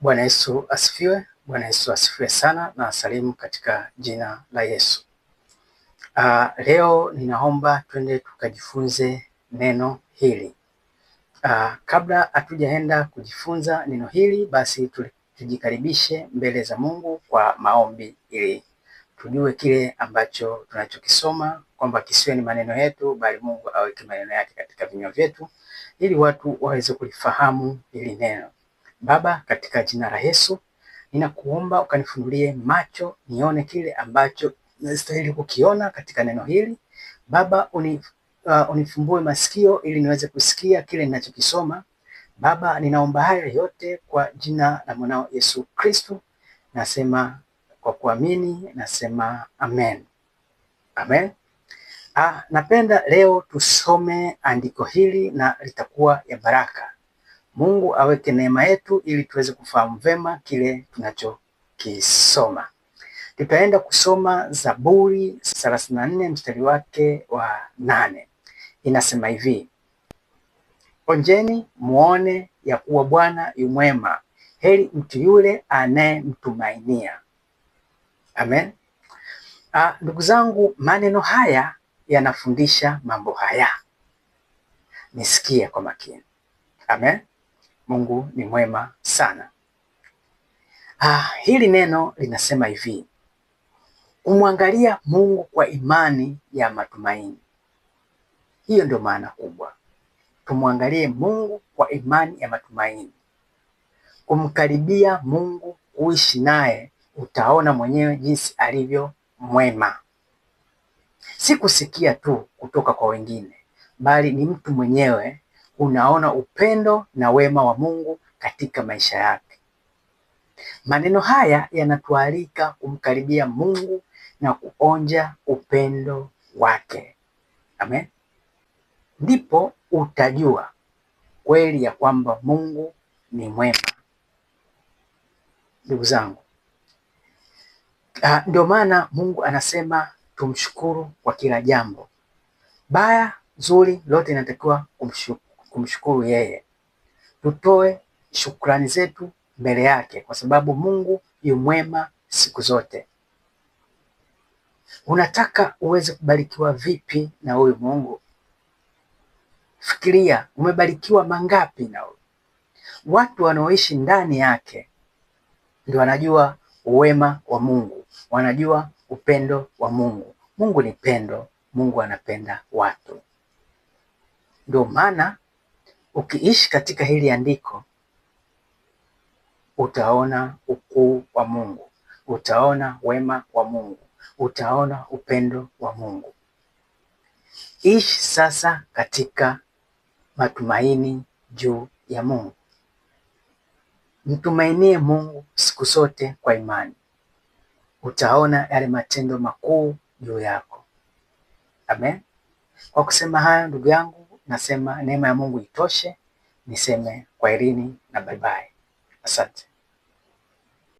Bwana Yesu asifiwe. Bwana Yesu asifiwe sana, na salimu katika jina la Yesu. Leo ninaomba twende tukajifunze neno hili. Kabla hatujaenda kujifunza neno hili, basi tujikaribishe mbele za Mungu kwa maombi ili tujue kile ambacho tunachokisoma kwamba kisiwe ni maneno yetu, bali Mungu aweke maneno yake katika vinywa vyetu ili watu waweze kulifahamu hili neno. Baba, katika jina la Yesu, ninakuomba ukanifunulie macho nione kile ambacho nastahili kukiona katika neno hili. Baba, unifumbue masikio ili niweze kusikia kile ninachokisoma. Baba, ninaomba haya yote kwa jina la mwanao Yesu Kristo. Nasema kwa kuamini, nasema amen. Amen. Napenda leo tusome andiko hili na litakuwa ya baraka. Mungu aweke neema yetu ili tuweze kufahamu vema kile tunachokisoma. Tutaenda kusoma Zaburi 34 mstari wake wa 8. Inasema hivi: Onjeni muone ya kuwa Bwana yu mwema, heri mtu yule anayemtumainia. Amen. Ndugu zangu, maneno haya yanafundisha mambo haya. Nisikie kwa makini. Amen. Mungu ni mwema sana. Hili neno linasema hivi: kumwangalia Mungu kwa imani ya matumaini. Hiyo ndio maana kubwa. Tumwangalie Mungu kwa imani ya matumaini. Kumkaribia Mungu, kuishi naye, utaona mwenyewe jinsi alivyo mwema. Si kusikia tu kutoka kwa wengine, bali ni mtu mwenyewe unaona upendo na wema wa Mungu katika maisha yake. Maneno haya yanatualika kumkaribia Mungu na kuonja upendo wake. Amen. Ndipo utajua kweli ya kwamba Mungu ni mwema. Ndugu zangu, ndio maana Mungu anasema tumshukuru kwa kila jambo. Baya zuri lote inatakiwa kumshukuru yeye. Tutoe shukrani zetu mbele yake kwa sababu Mungu yu mwema siku zote. Unataka uweze kubarikiwa vipi na huyu Mungu? Fikiria, umebarikiwa mangapi na huyu? Watu wanaoishi ndani yake ndio wanajua uwema wa Mungu, wanajua upendo wa Mungu. Mungu ni pendo, Mungu anapenda watu. Ndio maana ukiishi katika hili andiko utaona ukuu wa Mungu, utaona wema wa Mungu, utaona upendo wa Mungu. Ishi sasa katika matumaini juu ya Mungu. Mtumainie Mungu siku zote kwa imani. Utaona yale matendo makuu juu yako. Amen. Kwa kusema haya, ndugu yangu, nasema neema ya Mungu itoshe. Niseme kwaherini na bye bye. Asante.